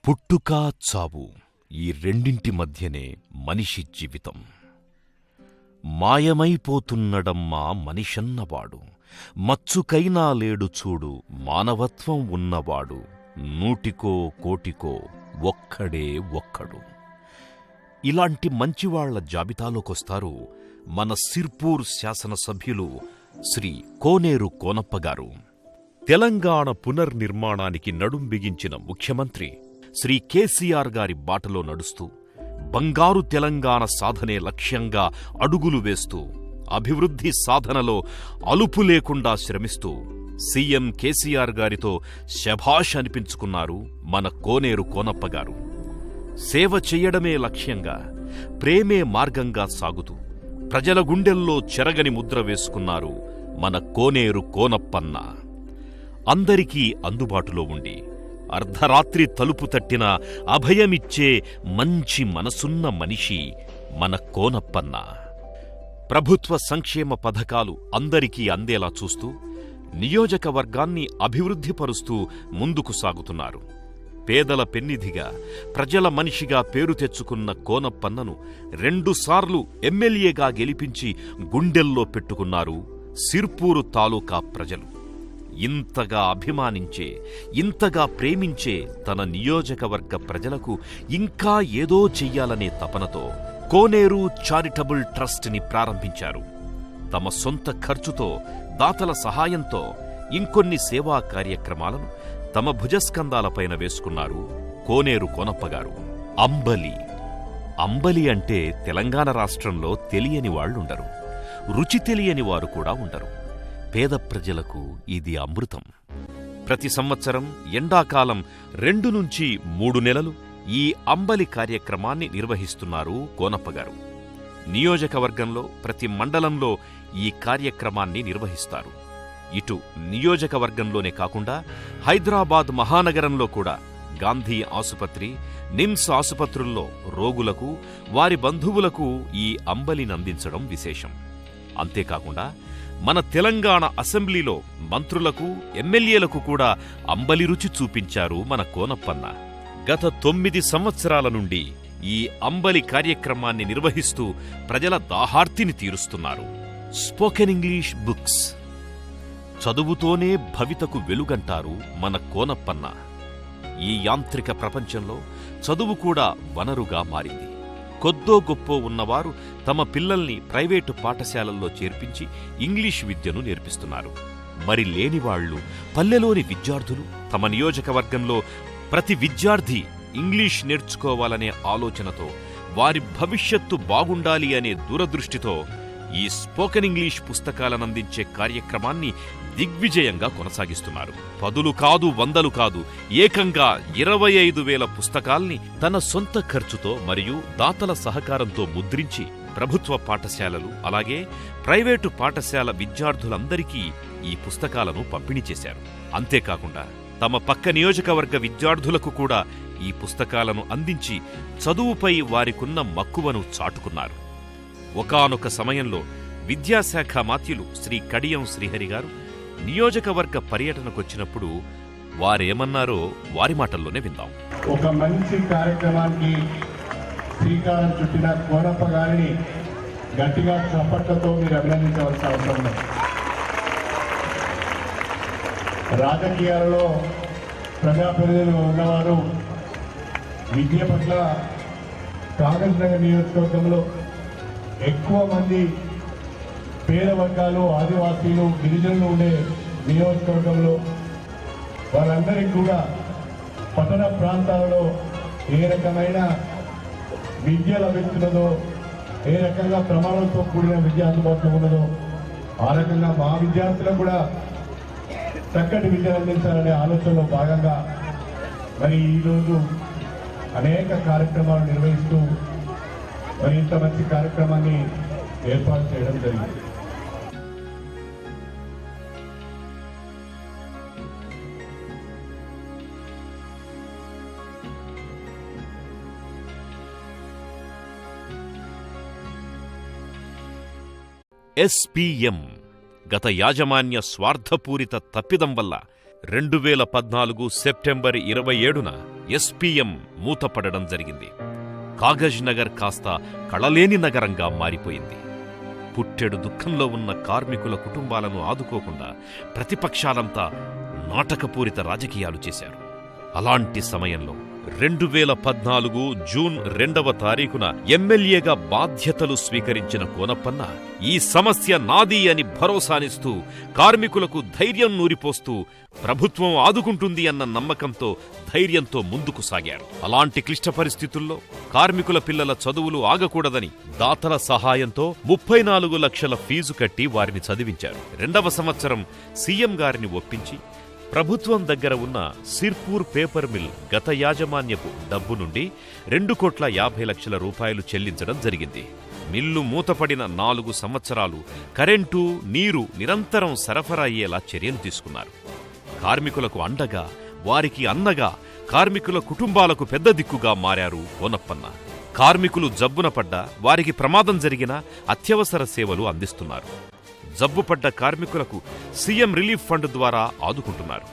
పుట్టుక చావు ఈ రెండింటి మధ్యనే మనిషి జీవితం. మాయమైపోతున్నడమ్మా మనిషన్నవాడు, మచ్చుకైనా లేడు చూడు మానవత్వం ఉన్నవాడు, నూటికో కోటికో ఒక్కడే ఒక్కడు. ఇలాంటి మంచివాళ్ల జాబితాలోకొస్తారు మన సిర్పూర్ శాసనసభ్యులు శ్రీ కోనేరు కోనప్పగారు. తెలంగాణ పునర్నిర్మాణానికి నడుం బిగించిన ముఖ్యమంత్రి శ్రీ కేసీఆర్ గారి బాటలో నడుస్తూ బంగారు తెలంగాణ సాధనే లక్ష్యంగా అడుగులు వేస్తూ అభివృద్ధి సాధనలో అలుపు లేకుండా శ్రమిస్తూ సీఎం కేసీఆర్ గారితో శభాష్ అనిపించుకున్నారు మన కోనేరు కోనప్పగారు. సేవ చెయ్యడమే లక్ష్యంగా, ప్రేమే మార్గంగా సాగుతూ ప్రజల గుండెల్లో చెరగని ముద్ర వేసుకున్నారు మన కోనేరు కోనప్పన్న. అందరికీ అందుబాటులో ఉండి అర్ధరాత్రి తలుపు తట్టిన అభయమిచ్చే మంచి మనసున్న మనిషి మన కోనప్పన్న. ప్రభుత్వ సంక్షేమ పథకాలు అందరికీ అందేలా చూస్తూ నియోజకవర్గాన్ని అభివృద్ధిపరుస్తూ ముందుకు సాగుతున్నారు. పేదల పెన్నిధిగా, ప్రజల మనిషిగా పేరు తెచ్చుకున్న కోనప్పన్నను 2 సార్లు ఎమ్మెల్యేగా గెలిపించి గుండెల్లో పెట్టుకున్నారు సిర్పూరు తాలూకా ప్రజలు. ఇంతగా అభిమానించే, ఇంతగా ప్రేమించే తన నియోజకవర్గ ప్రజలకు ఇంకా ఏదో చెయ్యాలనే తపనతో కోనేరు చారిటబుల్ ట్రస్ట్ని ప్రారంభించారు. తమ సొంత ఖర్చుతో, దాతల సహాయంతో ఇంకొన్ని సేవా కార్యక్రమాలను తమ భుజస్కంధాలపైన వేసుకున్నారు కోనేరు కోనప్పగారు. అంబలి. అంబలి అంటే తెలంగాణ రాష్ట్రంలో తెలియని వాళ్లుండరు, రుచి తెలియని వారు కూడా ఉండరు. పేద ప్రజలకు ఇది అమృతం. ప్రతి సంవత్సరం ఎండాకాలం 2 నుంచి 3 నెలలు ఈ అంబలి కార్యక్రమాన్ని నిర్వహిస్తున్నారు కోనప్పగారు. నియోజకవర్గంలో ప్రతి మండలంలో ఈ కార్యక్రమాన్ని నిర్వహిస్తారు. ఇటు నియోజకవర్గంలోనే కాకుండా హైదరాబాద్ మహానగరంలో కూడా గాంధీ ఆసుపత్రి, నిమ్స్ ఆసుపత్రుల్లో రోగులకు, వారి బంధువులకు ఈ అంబలినందించడం విశేషం. అంతేకాకుండా మన తెలంగాణ అసెంబ్లీలో మంత్రులకు, ఎమ్మెల్యేలకు కూడా అంబలి రుచి చూపించారు మన కోనప్పన్న. గత 9 సంవత్సరాల నుండి ఈ అంబలి కార్యక్రమాన్ని నిర్వహిస్తూ ప్రజల దాహార్తిని తీరుస్తున్నారు. Spoken English books. చదువుతోనే భవితకు వెలుగంటారు మన కోనప్పన్న. ఈ యాంత్రిక ప్రపంచంలో చదువు కూడా వనరుగా మారింది. కొద్దో గొప్పో ఉన్నవారు తమ పిల్లల్ని ప్రైవేటు పాఠశాలల్లో చేర్పించి ఇంగ్లీష్ విద్యను నేర్పిస్తున్నారు. మరి లేనివాళ్లు, పల్లెలోని విద్యార్థులు తమ నియోజకవర్గంలో ప్రతి విద్యార్థి ఇంగ్లీష్ నేర్చుకోవాలనే ఆలోచనతో, వారి భవిష్యత్తు బాగుండాలి అనే దూరదృష్టితో ఈ స్పోకెన్ ఇంగ్లీష్ పుస్తకాలనందించే కార్యక్రమాన్ని దిగ్విజయంగా కొనసాగిస్తున్నారు. 10 కాదు, 100 కాదు, ఏకంగా 25,000 పుస్తకాల్ని తన సొంత ఖర్చుతో మరియు దాతల సహకారంతో ముద్రించి ప్రభుత్వ పాఠశాలలు, అలాగే ప్రైవేటు పాఠశాల విద్యార్థులందరికీ ఈ పుస్తకాలను పంపిణీ చేశారు. అంతేకాకుండా తమ పక్క నియోజకవర్గ విద్యార్థులకు కూడా ఈ పుస్తకాలను అందించి చదువుపై వారికున్న మక్కువను చాటుకున్నారు. ఒకానొక సమయంలో విద్యాశాఖ మాత్యులు శ్రీ కడియం శ్రీహరి గారు నియోజకవర్గ పర్యటనకొచ్చినప్పుడు వారేమన్నారో వారి మాటల్లోనే విందాం. ఒక మంచి కార్యక్రమానికి శ్రీకారం చుట్టిన కోనప్ప గారిని గట్టిగా చప్పట్లతో మీరు అభినందించవలసిన అవసరం ఉంది. రాజకీయాలలో ప్రజాప్రతినిధులు ఉన్నవారు విద్య పట్ల కాగజ్ నగర్ నియోజకవర్గంలో ఎక్కువ మంది పేద వర్గాలు, ఆదివాసీలు, గిరిజనులు ఉండే నియోజకవర్గంలో వాళ్ళందరికీ కూడా పట్టణ ప్రాంతాలలో ఏ రకమైన విద్య లభిస్తున్నదో, ఏ రకంగా ప్రమాణాలతో కూడిన విద్య అందుబాటులో ఉన్నదో ఆ రకంగా మా విద్యార్థులకు కూడా చక్కటి విద్యను అందించాలనే ఆలోచనలో భాగంగా మరి ఈరోజు అనేక కార్యక్రమాలు నిర్వహిస్తూ మరి ఇంత మంచి కార్యక్రమాన్ని ఏర్పాటు చేయడం జరిగింది. ఎస్పీఎం గత యాజమాన్య స్వార్థపూరిత తప్పిదం వల్ల 2014 సెప్టెంబర్ 27న ఎస్పీఎం మూతపడడం జరిగింది. కాగజ్ నగర్ కాస్త కళలేని నగరంగా మారిపోయింది. పుట్టెడు దుఃఖంలో ఉన్న కార్మికుల కుటుంబాలను ఆదుకోకుండా ప్రతిపక్షాలంతా నాటకపూరిత రాజకీయాలు చేశారు. అలాంటి సమయంలో 2014 జూన్ 2వ తారీఖున ఎమ్మెల్యేగా బాధ్యతలు స్వీకరించిన కోనప్పన్న ఈ సమస్య నాది అని భరోసానిస్తూ కార్మికులకు ధైర్యం నూరిపోస్తూ ప్రభుత్వం ఆదుకుంటుంది అన్న నమ్మకంతో ధైర్యంతో ముందుకు సాగారు. అలాంటి క్లిష్ట పరిస్థితుల్లో కార్మికుల పిల్లల చదువులు ఆగకూడదని దాతల సహాయంతో 34 లక్షల ఫీజు కట్టి వారిని చదివించారు. 2వ సంవత్సరం సీఎం గారిని ఒప్పించి ప్రభుత్వం దగ్గర ఉన్న సిర్పూర్ పేపర్ మిల్ గత యాజమాన్యపు డబ్బు నుండి 2,50,00,000 రూపాయలు చెల్లించడం జరిగింది. మిల్లు మూతపడిన 4 సంవత్సరాలు కరెంటు, నీరు నిరంతరం సరఫరా అయ్యేలా చర్యలు తీసుకున్నారు. కార్మికులకు అండగా, వారికి అన్నగా, కార్మికుల కుటుంబాలకు పెద్ద దిక్కుగా మారారు కోనప్పన్న. కార్మికులు జబ్బున పడ్డా, వారికి ప్రమాదం జరిగినా అత్యవసర సేవలు అందిస్తున్నారు. జబ్బుపడ్డ కార్మికులకు సీఎం రిలీఫ్ ఫండ్ ద్వారా ఆదుకుంటున్నారు.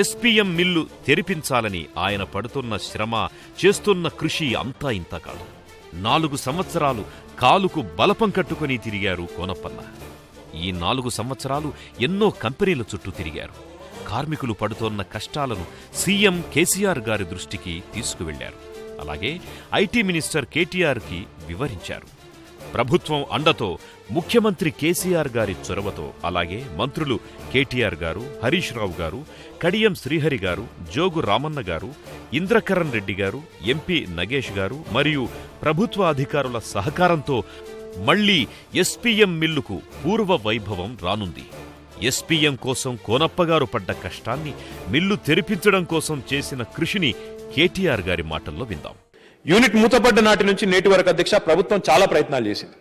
ఎస్పీఎం మిల్లు తెరిపించాలని ఆయన పడుతున్న శ్రమ, చేస్తున్న కృషి అంతా ఇంతా కాదు. 4 సంవత్సరాలు కాలుకు బలపం కట్టుకుని తిరిగారు కోనప్పన్న. ఈ 4 సంవత్సరాలు ఎన్నో కంపెనీల చుట్టూ తిరిగారు. కార్మికులు పడుతోన్న కష్టాలను సీఎం కేసీఆర్ గారి దృష్టికి తీసుకువెళ్లారు. అలాగే ఐటీ మినిస్టర్ కేటీఆర్కి వివరించారు. ప్రభుత్వం అండతో, ముఖ్యమంత్రి కేసీఆర్ గారి చొరవతో, అలాగే మంత్రులు కేటీఆర్ గారు, హరీష్ రావు గారు, కడియం శ్రీహరి గారు, జోగు రామన్న గారు, ఇంద్రకరణ్ రెడ్డి గారు, ఎంపీ నగేష్ గారు మరియు ప్రభుత్వ అధికారుల సహకారంతో మళ్లీ ఎస్పీఎం మిల్లుకు పూర్వ వైభవం రానుంది. ఎస్పీఎం కోసం కోనప్పగారు పడ్డ కష్టాన్ని, మిల్లు తెరిపించడం కోసం చేసిన కృషిని కేటీఆర్ గారి మాటల్లో విందాం. యూనిట్ మూతపడ్డ నాటి నుంచి నేటి వరకు అధ్యక్ష ప్రభుత్వం చాలా ప్రయత్నాలు చేసింది.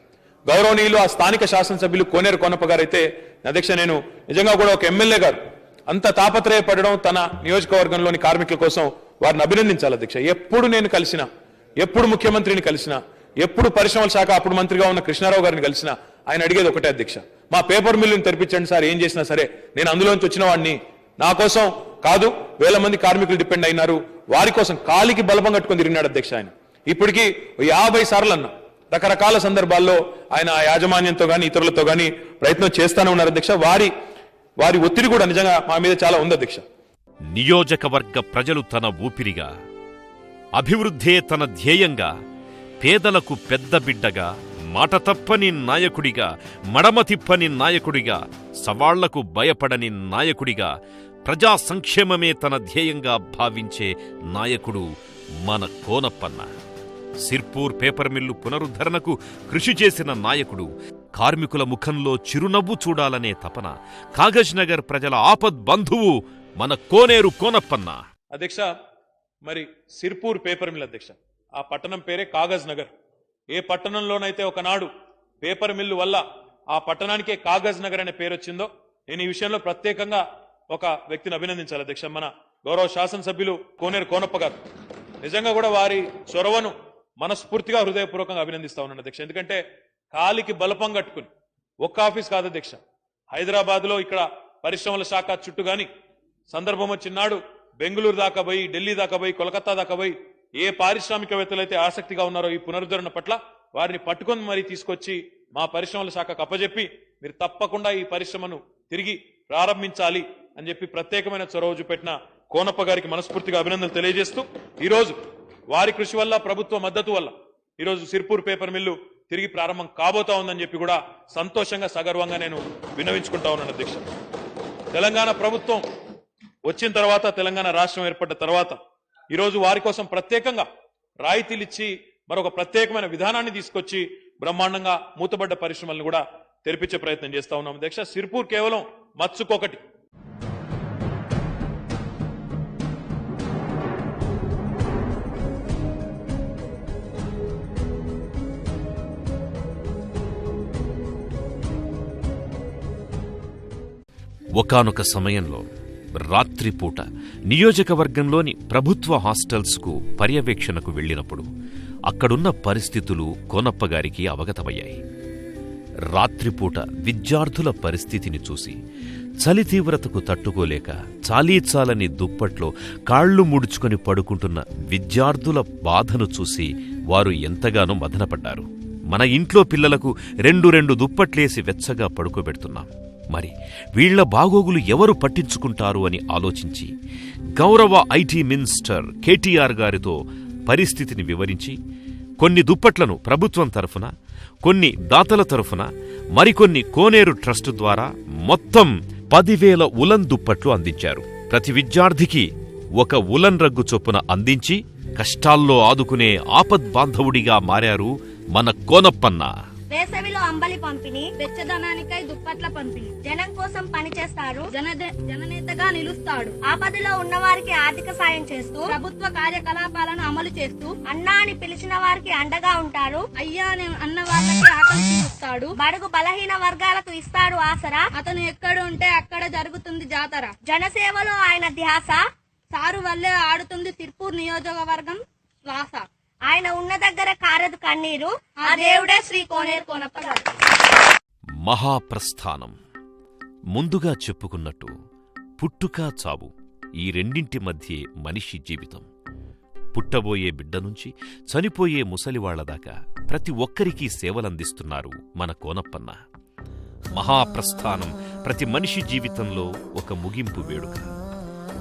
గౌరవనీయులు ఆ స్థానిక శాసనసభ్యులు కోనేరు కోనప్ప గారు అయితే అధ్యక్ష నేను నిజంగా కూడా ఒక ఎమ్మెల్యే గారు అంత తాపత్రయపడడం తన నియోజకవర్గంలోని కార్మికుల కోసం వారిని అభినందించాలి అధ్యక్ష. ఎప్పుడు నేను కలిసినా, ఎప్పుడు ముఖ్యమంత్రిని కలిసినా, ఎప్పుడు పరిశ్రమల శాఖ అప్పుడు మంత్రిగా ఉన్న కృష్ణారావు గారిని కలిసినా ఆయన అడిగేది ఒకటే అధ్యక్ష, మా పేపర్ మిల్లుని తెరిపించండి సార్, ఏం చేసినా సరే నేను అందులోంచి వచ్చిన వాడిని, నా కోసం కాదు వేల మంది కార్మికులు డిపెండ్ అయినారు, వారి కోసం కాలికి బలపం కట్టుకుని తిరిగినాడు అధ్యక్ష. ఆయన ఇప్పటికీ 50 సార్లు అన్న రకరకాల సందర్భాల్లో ఆయన యాజమాన్యంతో గాని ఇతరులతో గాని ప్రయత్నం చేస్తానే ఉన్నారు అధ్యక్ష. వారి ఒత్తిడి కూడా నిజంగా మా మీద చాలా ఉంది అధ్యక్ష. నియోజకవర్గ ప్రజలు తన ఊపిరిగా, అభివృద్ధే తన ధ్యేయంగా, పేదలకు పెద్ద బిడ్డగా, మాట తప్పని నాయకుడిగా, మడమ తిప్పని నాయకుడిగా, సవాళ్లకు భయపడని నాయకుడిగా, ప్రజా సంక్షేమమే తన ధ్యేయంగా భావించే నాయకుడు మన కోనప్పన్న. సిర్పూర్ పేపర్ మిల్లు పునరుద్ధరణకు కృషి చేసిన నాయకుడు, కార్మికుల ముఖంలో చిరునవ్వు చూడాలనే తపన, కాగజ్ నగర్ ప్రజల ఆపద్ బంధువు మన కోనేరు కోనప్పన్న. అధ్యక్ష మరి సిర్పూర్ పేపర్ మిల్ అధ్యక్ష, ఆ పట్టణం పేరే కాగజ్ నగర్. ఏ పట్టణంలోనైతే ఒకనాడు పేపర్ మిల్లు వల్ల ఆ పట్టణానికే కాగజ్ నగర్ అనే పేరు వచ్చిందో, నేను ఈ విషయంలో ప్రత్యేకంగా ఒక వ్యక్తిని అభినందించాలి అధ్యక్ష. మన గౌరవ శాసనసభ్యులు కోనేరు కోనప్ప గారు నిజంగా కూడా వారి చొరవను మనస్ఫూర్తిగా హృదయపూర్వకంగా అభినందిస్తా ఉన్నాను అధ్యక్ష. ఎందుకంటే కాలికి బలపం కట్టుకుని ఒక్క ఆఫీస్ కాదు అధ్యక్ష, హైదరాబాద్ లో ఇక్కడ పరిశ్రమల శాఖ చుట్టూ గాని సందర్భం వచ్చినాడు బెంగళూరు దాకా పోయి, ఢిల్లీ దాకా పోయి, కోలకత్తా దాకా పోయి ఏ పారిశ్రామికవేత్తలైతే ఆసక్తిగా ఉన్నారో ఈ పునరుద్ధరణ పట్ల వారిని పట్టుకొని మరీ తీసుకొచ్చి మా పరిశ్రమల శాఖకు అప్పజెప్పి మీరు తప్పకుండా ఈ పరిశ్రమను తిరిగి ప్రారంభించాలి అని చెప్పి ప్రత్యేకమైన చొరవ చూపెట్టిన కోనప్ప గారికి మనస్ఫూర్తిగా అభినందనలు తెలియజేస్తూ, ఈరోజు వారి కృషి వల్ల, ప్రభుత్వ మద్దతు వల్ల ఈరోజు సిర్పూర్ పేపర్ మిల్లు తిరిగి ప్రారంభం కాబోతా ఉందని చెప్పి కూడా సంతోషంగా సగర్వంగా నేను విన్నవించుకుంటా ఉన్నాను అధ్యక్ష. తెలంగాణ ప్రభుత్వం వచ్చిన తర్వాత, తెలంగాణ రాష్ట్రం ఏర్పడ్డ తర్వాత ఈరోజు వారి కోసం ప్రత్యేకంగా రాయితీలు ఇచ్చి మరొక ప్రత్యేకమైన విధానాన్ని తీసుకొచ్చి బ్రహ్మాండంగా మూతబడ్డ పరిశ్రమలను కూడా తెరిపించే ప్రయత్నం చేస్తా ఉన్నాం అధ్యక్ష. సిర్పూర్ కేవలం మచ్చుకొకటి. ఒకానొక సమయంలో రాత్రిపూట నియోజకవర్గంలోని ప్రభుత్వ హాస్టల్స్కు పర్యవేక్షణకు వెళ్లినప్పుడు అక్కడున్న పరిస్థితులు కోనప్పగారికి అవగతమయ్యాయి. రాత్రిపూట విద్యార్థుల పరిస్థితిని చూసి చలి తీవ్రతకు తట్టుకోలేక చాలీచాలని దుప్పట్లో కాళ్లు ముడుచుకొని పడుకుంటున్న విద్యార్థుల బాధను చూసి వారు ఎంతగానో మదనపడ్డారు. మన ఇంట్లో పిల్లలకు రెండు దుప్పట్లేసి వెచ్చగా పడుకోబెడుతున్నాం. మరి వీళ్ల బాగోగులు ఎవరు పట్టించుకుంటారు అని ఆలోచించి గౌరవ ఐటీ మినిస్టర్ కేటీఆర్ గారితో పరిస్థితిని వివరించి కొన్ని దుప్పట్లను ప్రభుత్వం తరఫున, కొన్ని దాతల తరఫున, మరికొన్ని కోనేరు ట్రస్టు ద్వారా మొత్తం 10,000 ఉలన్ దుప్పట్లు అందించారు. ప్రతి విద్యార్థికి ఒక ఉలన్ రగ్గు చొప్పున అందించి కష్టాల్లో ఆదుకునే ఆపద్బాంధవుడిగా మారారు మన కోనప్పన్న. వేసవిలో అంబలి పంపిణీ, వెచ్చదనానికై దుప్పట్ల పంపిణీ. జనం కోసం పనిచేస్తారు, జననేతగా నిలుస్తాడు. ఆపదలో ఉన్నవారికి ఆర్థిక సాయం చేస్తూ, ప్రభుత్వ కార్యకలాపాలను అమలు చేస్తూ, అన్నా అని పిలిచిన వారికి అండగా ఉంటారు. అయ్యా అన్న వాళ్ళకి ఆకలి తీరుస్తాడు. బడుగు బలహీన వర్గాలకు ఇస్తాడు ఆసరా. అతను ఎక్కడ ఉంటే అక్కడ జరుగుతుంది జాతర. జనసేవలో ఆయన ధ్యాస. సారు వల్లే ఆడుతుంది సిర్పూర్ నియోజకవర్గం శ్వాస. ఆయన ఉన్న దగ్గర కారదు కన్నీరు. ఆ దేవుడే శ్రీ కోనేరు కోనప్ప గారు. మహాప్రస్థానం. ముందుగా చెప్పుకున్నట్టు పుట్టుక చావు ఈ రెండింటి మధ్యే మనిషి జీవితం. పుట్టబోయే బిడ్డ నుంచి చనిపోయే ముసలివాళ్ల దాకా ప్రతి ఒక్కరికీ సేవలందిస్తున్నారు మన కోనప్పన్న. మహాప్రస్థానం ప్రతి మనిషి జీవితంలో ఒక ముగింపు వేడుక.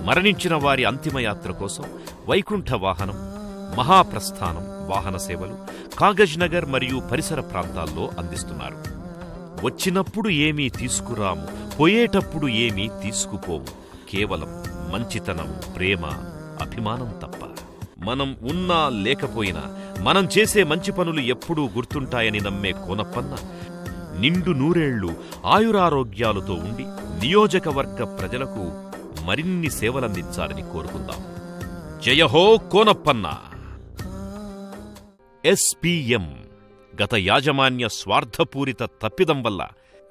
మరణించిన వారి అంతిమయాత్ర కోసం వైకుంఠ వాహనం, మహాప్రస్థానం వాహన సేవలు కాగజ్ నగర్ మరియు పరిసర ప్రాంతాల్లో అందిస్తున్నారు. వచ్చినప్పుడు ఏమీ తీసుకురాము, పోయేటప్పుడు ఏమీ తీసుకుపోము. కేవలం మంచితనం, ప్రేమ, అభిమానం తప్ప. మనం ఉన్నా లేకపోయినా మనం చేసే మంచి పనులు ఎప్పుడూ గుర్తుంటాయని నమ్మే కోనప్పన్న నిండు నూరేళ్లు ఆయురారోగ్యాలతో ఉండి నియోజకవర్గ ప్రజలకు మరిన్ని సేవలందించాలని కోరుకుందాం. జయహో కోనప్పన్న. ఎస్పీఎం గత యాజమాన్య స్వార్థపూరిత తప్పిదం వల్ల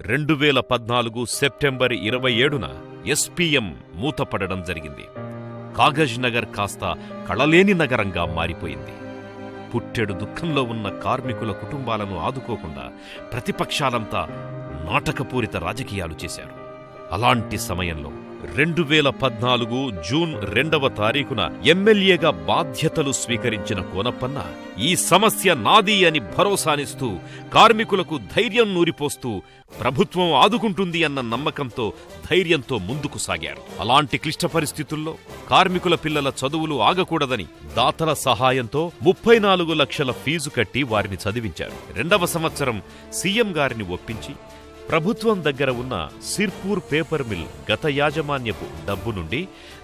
2014 సెప్టెంబర్ 27న ఎస్పీఎం మూతపడడం జరిగింది. కాగజ్ నగర్ కాస్త కళలేని నగరంగా మారిపోయింది. పుట్టెడు దుఃఖంలో ఉన్న కార్మికుల కుటుంబాలను ఆదుకోకుండా ప్రతిపక్షాలంతా నాటకపూరిత రాజకీయాలు చేశారు. అలాంటి సమయంలో 2014 జూన్ 2వ తారీఖున ఎమ్మెల్యేగా బాధ్యతలు స్వీకరించిన కోనప్పన్న ఈ సమస్య నాది అని భరోసానిస్తూ కార్మికులకు ధైర్యం నూరిపోస్తూ ప్రభుత్వం ఆదుకుంటుంది అన్న నమ్మకంతో ధైర్యంతో ముందుకు సాగారు. అలాంటి క్లిష్ట పరిస్థితుల్లో కార్మికుల పిల్లల చదువులు ఆగకూడదని దాతల సహాయంతో 34 లక్షల ఫీజు కట్టి వారిని చదివించారు. 2వ సంవత్సరం సీఎం గారిని ఒప్పించి ప్రభుత్వం దగ్గర ఉన్న సిర్పూర్ పేపర్ మిల్ గత యాజమాన్యపు డబ్బు నుండి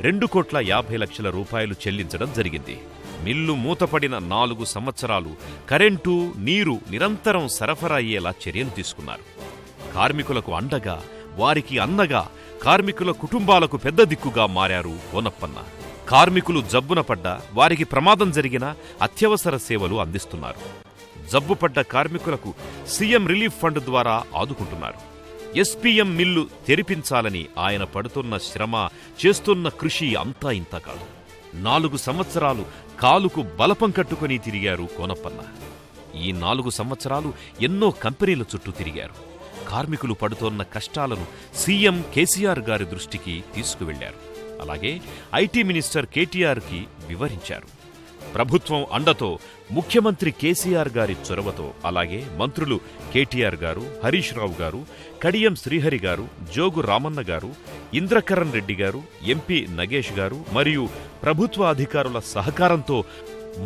2,50,00,000 రూపాయలు చెల్లించడం జరిగింది. మిల్లు మూతపడిన 4 సంవత్సరాలు కరెంటు, నీరు నిరంతరం సరఫరా అయ్యేలా చర్యలు తీసుకున్నారు. కార్మికులకు అండగా, వారికి అన్నగా, కార్మికుల కుటుంబాలకు పెద్ద దిక్కుగా మారారు కోనప్పన్న. కార్మికులు జబ్బున పడ్డా, వారికి ప్రమాదం జరిగినా అత్యవసర సేవలు అందిస్తున్నారు. జబ్బుపడ్డ కార్మికులకు సీఎం రిలీఫ్ ఫండ్ ద్వారా ఆదుకుంటున్నారు. ఎస్పీఎం మిల్లు తెరిపించాలని ఆయన పడుతున్న శ్రమ, చేస్తున్న కృషి అంతా ఇంత కాదు. 4 సంవత్సరాలు కాలుకు బలపం కట్టుకుని తిరిగారు కోనప్పన్న. ఈ 4 సంవత్సరాలు ఎన్నో కంపెనీల చుట్టూ తిరిగారు. కార్మికులు పడుతోన్న కష్టాలను సీఎం కేసీఆర్ గారి దృష్టికి తీసుకువెళ్లారు. అలాగే ఐటీ మినిస్టర్ కేటీఆర్కి వివరించారు. ప్రభుత్వం అండతో, ముఖ్యమంత్రి కేసీఆర్ గారి చొరవతో, అలాగే మంత్రులు కేటీఆర్ గారు, హరీష్ రావు గారు, కడియం శ్రీహరి గారు, జోగు రామన్న గారు, ఇంద్రకరణ్ రెడ్డి గారు, ఎంపీ నగేష్ గారు మరియు ప్రభుత్వ అధికారుల సహకారంతో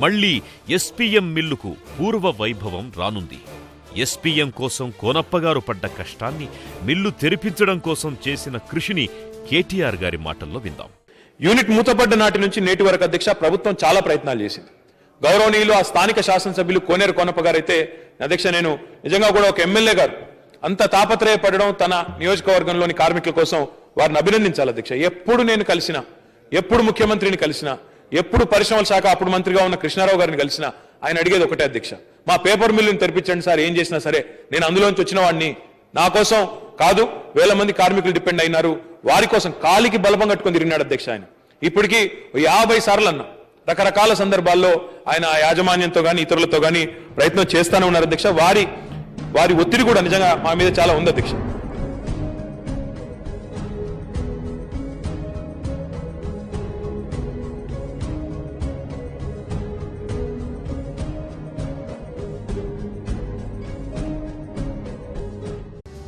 మళ్లీ ఎస్పీఎం మిల్లుకు పూర్వ వైభవం రానుంది. ఎస్పీఎం కోసం కోనప్పగారు పడ్డ కష్టాన్ని, మిల్లు తెరిపించడం కోసం చేసిన కృషిని కేటీఆర్ గారి మాటల్లో విందాం. యూనిట్ మూతపడ్డ నాటి నుంచి నేటి వరకు అధ్యక్ష ప్రభుత్వం చాలా ప్రయత్నాలు చేసింది. గౌరవనీయులు ఆ స్థానిక శాసనసభ్యులు కోనేరు కోనప్ప గారు అయితే అధ్యక్ష నేను నిజంగా కూడా ఒక ఎమ్మెల్యే గారు అంత తాపత్రయపడడం తన నియోజకవర్గంలోని కార్మికుల కోసం వారిని అభినందించాలి అధ్యక్ష. ఎప్పుడు నేను కలిసినా, ఎప్పుడు ముఖ్యమంత్రిని కలిసినా, ఎప్పుడు పరిశ్రమల శాఖ అప్పుడు మంత్రిగా ఉన్న కృష్ణారావు గారిని కలిసినా ఆయన అడిగేది ఒకటే అధ్యక్ష, మా పేపర్ మిల్లుని తెరిపించండి సార్, ఏం చేసినా సరే నేను అందులోంచి వచ్చిన వాడిని, నా కోసం కాదు, వేల మంది కార్మికులు డిపెండ్ అయినారు, వారి కోసం కాలికి బలపం కట్టుకుని తిరిగినాడు అధ్యక్ష. ఆయన ఇప్పటికీ 50 సార్లు అన్న రకరకాల సందర్భాల్లో ఆయన యాజమాన్యంతో గాని ఇతరులతో గాని ప్రయత్నం చేస్తానే ఉన్నారు అధ్యక్ష. వారి ఒత్తిడి కూడా నిజంగా మా మీద చాలా ఉంది అధ్యక్ష.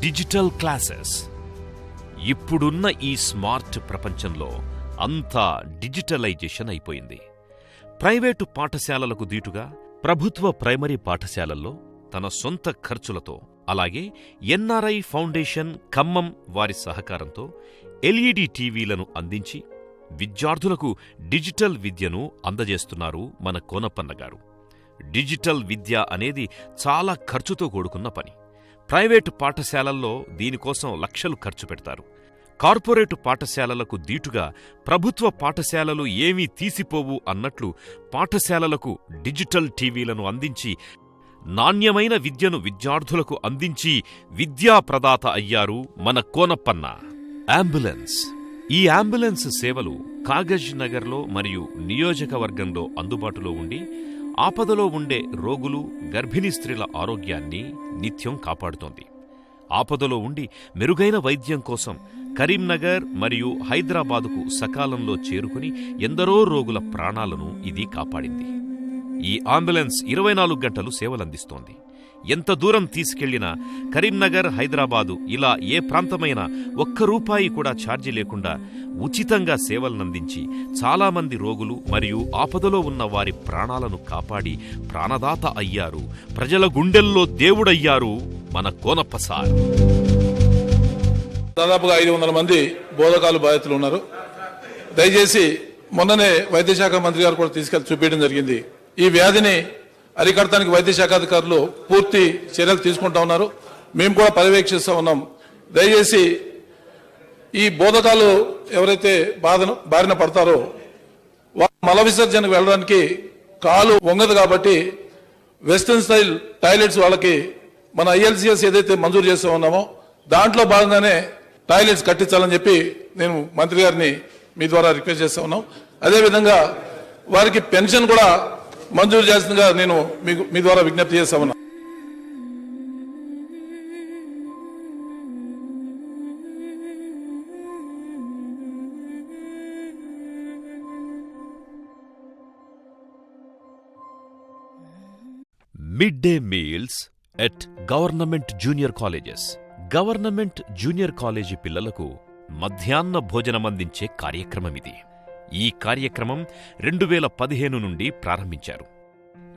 Digital classes. ఇప్పుడున్న ఈ స్మార్ట్ ప్రపంచంలో అంతా డిజిటలైజేషన్ అయిపోయింది. ప్రైవేటు పాఠశాలలకు దీటుగా ప్రభుత్వ ప్రైమరీ పాఠశాలల్లో తన సొంత ఖర్చులతో, అలాగే ఎన్ఆర్ఐ ఫౌండేషన్ ఖమ్మం వారి సహకారంతో ఎల్ఈడి టీవీలను అందించి విద్యార్థులకు డిజిటల్ విద్యను అందజేస్తున్నారు మన కోనప్పన్న గారు. డిజిటల్ విద్య అనేది చాలా ఖర్చుతో కూడుకున్న పని. ప్రైవేటు పాఠశాలల్లో దీనికోసం లక్షలు ఖర్చు పెడతారు. కార్పొరేటు పాఠశాలలకు దీటుగా ప్రభుత్వ పాఠశాలలు ఏమీ తీసిపోవు అన్నట్లు పాఠశాలలకు డిజిటల్ టీవీలను అందించి నాణ్యమైన విద్యను విద్యార్థులకు అందించి విద్యా ప్రదాత అయ్యారు మన కోనప్పన్న. అంబులెన్స్. ఈ అంబులెన్స్ సేవలు కాగజ్ నగర్లో మరియు నియోజకవర్గంలో అందుబాటులో ఉండి ఆపదలో ఉండే రోగులు, గర్భిణీ స్త్రీల ఆరోగ్యాన్ని నిత్యం కాపాడుతోంది. ఆపదలో ఉండి మెరుగైన వైద్యం కోసం కరీంనగర్ మరియు హైదరాబాదుకు సకాలంలో చేరుకుని ఎందరో రోగుల ప్రాణాలను ఇది కాపాడింది. ఈ అంబులెన్స్ 24 గంటలు సేవలందిస్తోంది. ఎంత దూరం తీసుకెళ్లినా కరీంనగర్, హైదరాబాదు ఇలా ఏ ప్రాంతమైనా ₹1 కూడా ఛార్జీ లేకుండా ఉచితంగా సేవలనందించి చాలామంది రోగులు మరియు ఆపదలో ఉన్న వారి ప్రాణాలను కాపాడి ప్రాణదాత అయ్యారు. ప్రజల గుండెల్లో దేవుడయ్యారు మన కోనప్ప సార్. దాదాపుగా 500 మంది బోధకాలు బాధితులు ఉన్నారు. దయచేసి మొన్ననే వైద్యశాఖ మంత్రి గారు కూడా తీసుకెళ్లి చూపించడం జరిగింది. ఈ వ్యాధిని అరికడటానికి వైద్యశాఖ అధికారులు పూర్తి చర్యలు తీసుకుంటా ఉన్నారు. మేము కూడా పర్యవేక్షిస్తూ ఉన్నాం. దయచేసి ఈ బోధకాలు ఎవరైతే బారిన పడతారో వారు మల విసర్జనకు వెళ్ళడానికి కాలు వంగదు కాబట్టి వెస్టర్న్ స్టైల్ టాయిలెట్స్ వాళ్ళకి మన ఐఎల్సిఎస్ ఏదైతే మంజూరు చేస్తూ ఉన్నామో దాంట్లో భాగంగానే టాయిలెట్స్ కట్టించాలని చెప్పి నేను మంత్రి గారిని మీ ద్వారా రిక్వెస్ట్ చేస్తా ఉన్నాం. అదేవిధంగా వారికి పెన్షన్ కూడా మంజూరు చేస్తుందిగా నేను మీ ద్వారా విజ్ఞప్తి చేస్తా ఉన్నా. Mid day meals at government junior colleges. Government junior college పిల్లలకు మధ్యాహ్న భోజనమందించే కార్యక్రమమిది. ఈ కార్యక్రమం 2015 నుండి ప్రారంభించారు.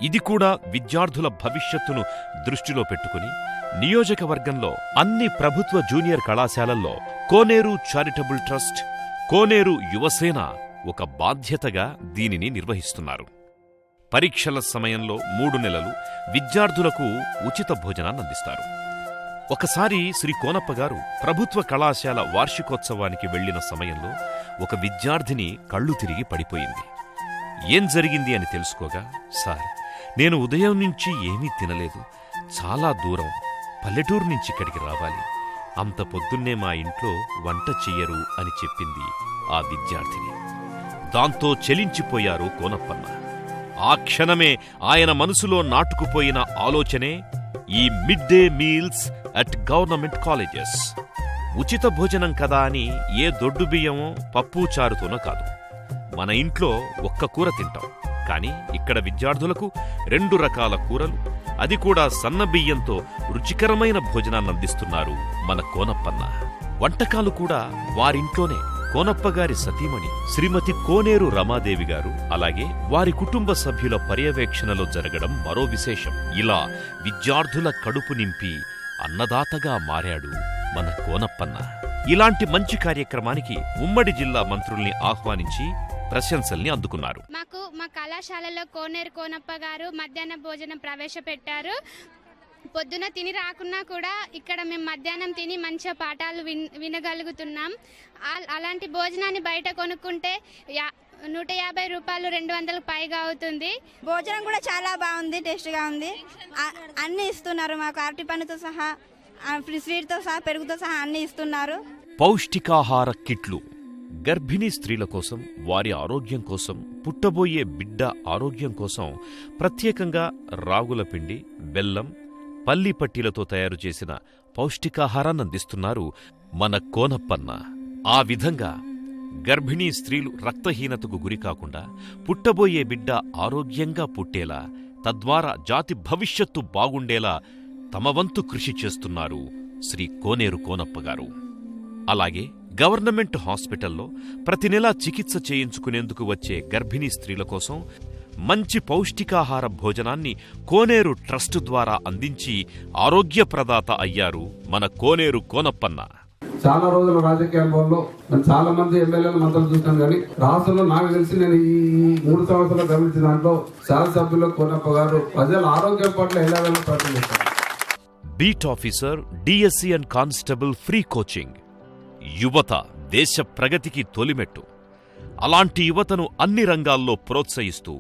ఇది కూడా విద్యార్థుల భవిష్యత్తును దృష్టిలో పెట్టుకుని నియోజకవర్గంలో అన్ని ప్రభుత్వ జూనియర్ కళాశాలల్లో కోనేరు చారిటబుల్ ట్రస్ట్, కోనేరు యువసేన ఒక బాధ్యతగా దీనిని నిర్వహిస్తున్నారు. పరీక్షల సమయంలో 3 నెలలు విద్యార్థులకు ఉచిత భోజనాన్నందిస్తారు. ఒకసారి శ్రీ కోనప్ప గారు ప్రభుత్వ కళాశాల వార్షికోత్సవానికి వెళ్లిన సమయంలో ఒక విద్యార్థిని కళ్ళు తిరిగి పడిపోయింది. ఏం జరిగింది అని తెలుసుకోగా, సార్, నేను ఉదయం నుంచి ఏమీ తినలేదు, చాలా దూరం పల్లెటూరు నుంచి ఇక్కడికి రావాలి, అంత పొద్దున్నే మా ఇంట్లో వంట చెయ్యరు అని చెప్పింది ఆ విద్యార్థిని. దాంతో చెలించిపోయారు కోనప్పన్న. ఆ క్షణమే ఆయన మనసులో నాటుకుపోయిన ఆలోచనే ఈ mid day meals at government colleges. ఉచిత భోజనం కదా అని ఏ దొడ్డు బియ్యమో పప్పు చారుతోనో కాదు. మన ఇంట్లో ఒక్క కూర తింటాం, కానీ ఇక్కడ విద్యార్థులకు 2 రకాల కూరలు, అది కూడా సన్న బియ్యంతో రుచికరమైన భోజనాన్నందిస్తున్నారు మన కోనప్పన్న. వంటకాలు కూడా వారింట్లోనే కోనప్పగారి సతీమణి శ్రీమతి కోనేరు రమాదేవి గారు, అలాగే వారి కుటుంబ సభ్యుల పర్యవేక్షణలో జరగడం మరో విశేషం. ఇలా విద్యార్థుల కడుపు నింపి అన్నదాతగా మారాడు మన కోనప్పన్న. ఇలాంటి మంచి కార్యక్రమానికి ఉమ్మడి జిల్లా మంత్రుల్ని ఆహ్వానించి ప్రశంసల్ని అందుకున్నారు. మా కళాశాలలో కోనేరు కోనప్ప గారు మధ్యాహ్న భోజనం ప్రవేశపెట్టారు. పొద్దున తిని రాకున్నా కూడా ఇక్కడ మేము మధ్యాహ్నం తిని మంచిగా పాఠాలు వినగలుగుతున్నాం. అలాంటి భోజనాన్ని బయట కొనుక్కుంటే 150 రూపాయలు, 200 పైగా అవుతుంది. భోజనం కూడా చాలా బాగుంది, టేస్ట్గా ఉంది. అన్ని ఇస్తున్నారు మాకు, అరటి పండుతో సహా, స్వీట్తో సహా, పెరుగుతో సహా అన్ని ఇస్తున్నారు. పౌష్టికాహార కిట్లు గర్భిణీ స్త్రీల కోసం, వారి ఆరోగ్యం కోసం, పుట్టబోయే బిడ్డ ఆరోగ్యం కోసం ప్రత్యేకంగా రాగుల పిండి, బెల్లం, పల్లి పట్టీలతో తయారు చేసిన పౌష్టికాహారాన్నందిస్తున్నారు మన కోనప్పన్న. ఆ విధంగా గర్భిణీ స్త్రీలు రక్తహీనతకు గురికాకుండా పుట్టబోయే బిడ్డ ఆరోగ్యంగా పుట్టేలా, తద్వారా జాతి భవిష్యత్తు బాగుండేలా తమ వంతు కృషి చేస్తున్నారు శ్రీ కోనేరు కోనప్ప గారు. అలాగే గవర్నమెంట్ హాస్పిటల్లో ప్రతి నెలా చికిత్స చేయించుకునేందుకు వచ్చే గర్భిణీ స్త్రీల కోసం మంచి పౌష్టికాహార భోజనాన్ని కోనేరు ట్రస్టు ద్వారా అందించి ఆరోగ్యప్రదాత అయ్యారు మన కోనేరు కోనప్పన్న. చాలా రోజుల రాజకీయ అనుభవంలో నేను చాలా మంది ఎమ్మెల్యేల మంత్రులు చూస్తాను, కానీ రాష్ట్రంలో నాకు తెలిసి నేను ఈ 3 సంవత్సరాలు గమనించిన దాంట్లో శాసనసభ్యులు కోనప్ప గారు ప్రజల ఆరోగ్యం పట్ల ఎలాగైనా ప్రయత్నిస్తారు. Beat officer, DSC and constable free coaching. యువత దేశ ప్రగతికి తొలిమెట్టు. అలాంటి యువతను అన్ని రంగాల్లో ప్రోత్సహిస్తూ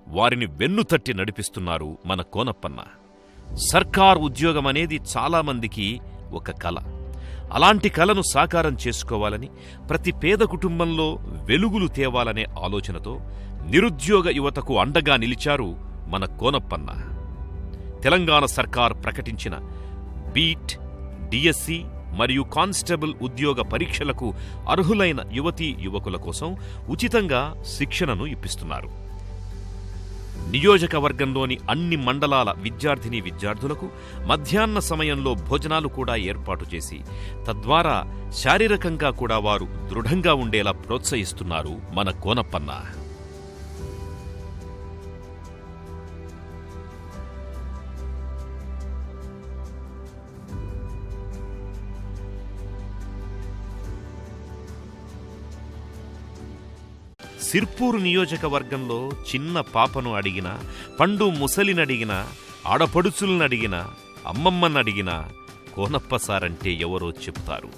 వారిని వెన్నుతట్టి నడిపిస్తున్నారు మన కోనప్పన్న. సర్కార్ ఉద్యోగమనేది చాలామందికి ఒక కల. అలాంటి కలను సాకారం చేసుకోవాలని, ప్రతి పేద కుటుంబంలో వెలుగులు తేవాలనే ఆలోచనతో నిరుద్యోగ యువతకు అండగా నిలిచారు మన కోనప్పన్న. తెలంగాణ సర్కార్ ప్రకటించిన బీట్, డిఎస్సి మరియు కానిస్టేబుల్ ఉద్యోగ పరీక్షలకు అర్హులైన యువతీ యువకుల కోసం ఉచితంగా శిక్షణను ఇప్పిస్తున్నారు. నియోజకవర్గంలోని అన్ని మండలాల విద్యార్థినీ విద్యార్థులకు మధ్యాహ్న సమయంలో భోజనాలు కూడా ఏర్పాటు చేసి తద్వారా శారీరకంగా కూడా వారు దృఢంగా ఉండేలా ప్రోత్సహిస్తున్నారు మన కోనప్పన్న. సిర్పూరు నియోజకవర్గంలో చిన్న పాపను అడిగినా, పండు ముసలినడిగినా, ఆడపడుచులనడిగినా, అమ్మమ్మనడిగినా కోనప్ప సారంటే ఎవరో చెబుతారు.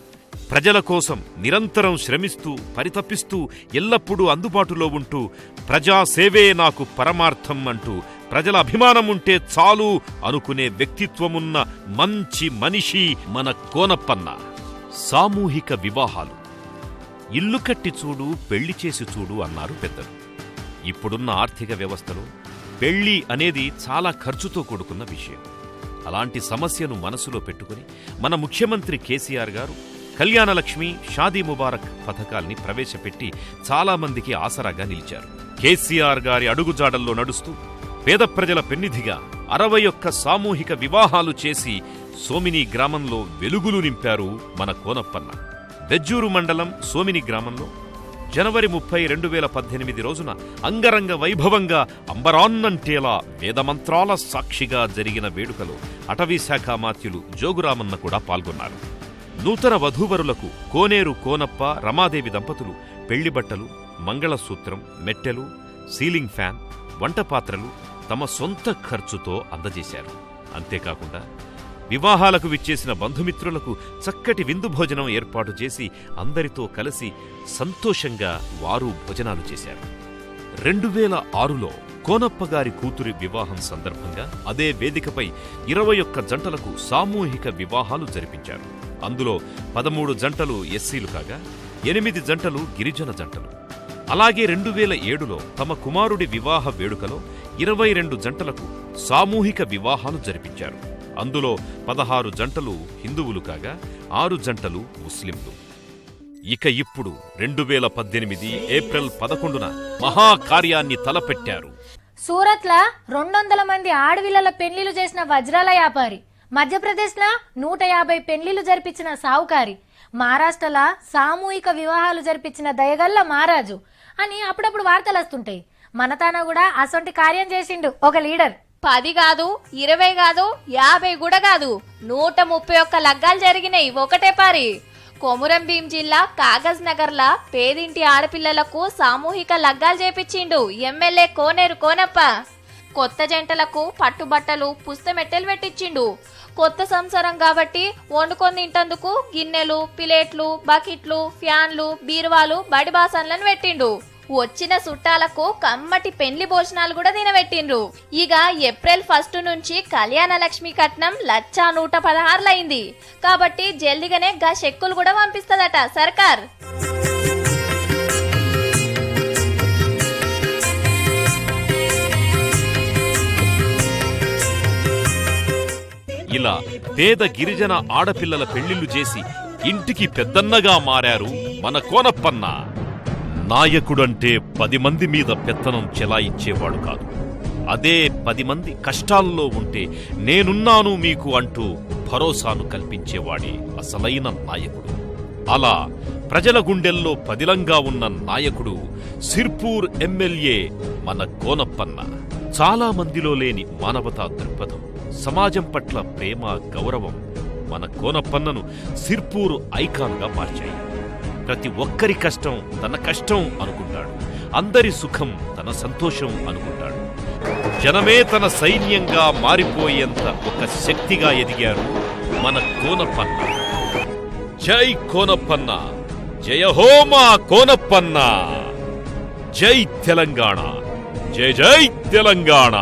ప్రజల కోసం నిరంతరం శ్రమిస్తూ, పరితపిస్తూ, ఎల్లప్పుడూ అందుబాటులో ఉంటూ ప్రజాసేవే నాకు పరమార్థం అంటూ ప్రజల అభిమానం ఉంటే చాలు అనుకునే వ్యక్తిత్వమున్న మంచి మనిషి మన కోనప్పన్న. సామూహిక వివాహాలు ఇల్లు కట్టి చూడు, పెళ్లి చేసి చూడు అన్నారు పెద్దలు. ఇప్పుడున్న ఆర్థిక వ్యవస్థలో పెళ్లి అనేది చాలా ఖర్చుతో కూడుకున్న విషయం. అలాంటి సమస్యను మనసులో పెట్టుకుని మన ముఖ్యమంత్రి కేసీఆర్ గారు కళ్యాణలక్ష్మి, షాదీ ముబారక్ పథకాల్ని ప్రవేశపెట్టి చాలామందికి ఆసరాగా నిలిచారు. కేసీఆర్ గారి అడుగుజాడల్లో నడుస్తూ పేద ప్రజల పెన్నిధిగా 61 సామూహిక వివాహాలు చేసి సోమిని గ్రామంలో వెలుగులు నింపారు మన కోనప్పన్న. బెజ్జూరు మండలం సోమిని గ్రామంలో జనవరి 30, 2018 రోజున అంగరంగ వైభవంగా అంబరాన్నంటేలా వేదమంత్రాల సాక్షిగా జరిగిన వేడుకలో అటవీశాఖ మాత్యులు జోగురామన్న కూడా పాల్గొన్నారు. నూతన వధూవరులకు కోనేరు కోనప్ప, రమాదేవి దంపతులు పెళ్లిబట్టలు, మంగళసూత్రం, మెట్టెలు, సీలింగ్ ఫ్యాన్, వంటపాత్రలు తమ సొంత ఖర్చుతో అందజేశారు. అంతేకాకుండా వివాహాలకు విచ్చేసిన బంధుమిత్రులకు చక్కటి విందు భోజనం ఏర్పాటు చేసి అందరితో కలిసి సంతోషంగా వారు భోజనాలు చేశారు. 2006లో కోనప్ప గారి కూతురి వివాహం సందర్భంగా అదే వేదికపై 21 జంటలకు సామూహిక వివాహాలు జరిపించారు. అందులో 13 జంటలు ఎస్సీలు కాగా 8 జంటలు గిరిజన జంటలు. అలాగే 2007లో తమ కుమారుడి వివాహ వేడుకలో 22 జంటలకు సామూహిక వివాహాలు జరిపించారు. అందులో 16 జంటలు హిందువులు కాగా 6 జంటలు ముస్లింలు. ఇక ఇప్పుడు 2018 ఏప్రిల్ 11న మహాకార్యాన్ని తలపెట్టారు. సూరత్ల 200 మంది ఆడవిళ్ల పెళ్లిళ్లు చేసిన వజ్రాల వ్యాపారి, మధ్యప్రదేశ్ల 150 పెళ్లిళ్లు జరిపించిన సావుకారి, మహారాష్ట్రల సామూహిక వివాహాలు జరిపించిన దయగల్ల మహారాజు అని అప్పుడప్పుడు వార్తలు వస్తుంటాయి. మనతాన కూడా అసొంటి కార్యం చేసిండు ఒక లీడర్. 10 కాదు, 20 కాదు, 50 కూడా కాదు, 131 లగ్గాలు జరిగినాయి ఒకటే పారి. కొమురం భీం జిల్లా కాగజ్ నగర్ లా పేదింటి ఆడపిల్లలకు సామూహిక లగ్గాలు చేపించిండు ఎమ్మెల్యే కోనేరు కోనప్ప. కొత్త జంటలకు పట్టుబట్టలు, పుస్తమెట్టెలు పెట్టించిండు. కొత్త సంసారం కాబట్టి వండుకొని తింటందుకు గిన్నెలు, ప్లేట్లు, బకెట్లు, ఫ్యాన్లు, బీరువాలు, బడి బాసన్లను పెట్టిండు. వచ్చిన చుట్టాలకు కమ్మటి పెండ్లి భోజనాలు కూడా తినబెట్టిండ్రు. ఇక ఏప్రిల్ 1 నుంచి కళ్యాణ లక్ష్మి కట్నం 1,116 అయింది కాబట్టి జల్దిగానే గా చెక్కులు కూడా పంపిస్తదట సర్కార్. ఇలా పేద గిరిజన ఆడపిల్లల పెళ్లిళ్లు చేసి ఇంటికి పెద్దన్నగా మారారు మన కోనప్పన్న. నాయకుడంటే 10 మంది మీద పెత్తనం చెలాయించేవాడు కాదు. అదే 10 మంది కష్టాల్లో ఉంటే నేనున్నాను మీకు అంటూ భరోసాను కల్పించేవాడే అసలైన నాయకుడు. అలా ప్రజల గుండెల్లో పదిలంగా ఉన్న నాయకుడు సిర్పూర్ ఎమ్మెల్యే మన కోనప్పన్న. చాలా మందిలో లేని మానవతా దృక్పథం, సమాజం పట్ల ప్రేమ, గౌరవం మన కోనప్పన్నను సిర్పూర్ ఐకాన్గా మార్చాయి. ప్రతి ఒక్కరి కష్టం తన కష్టం అనుకుంటాడు, అందరి సుఖం తన సంతోషం అనుకుంటాడు. జనమే తన సైన్యంగా మారిపోయేంత ఒక శక్తిగా ఎదిగారు మన కోనప్పన్న. జై కోనప్పన్న, జయ హో మా కోనప్పన్న. జై తెలంగాణ, జై జై తెలంగాణ.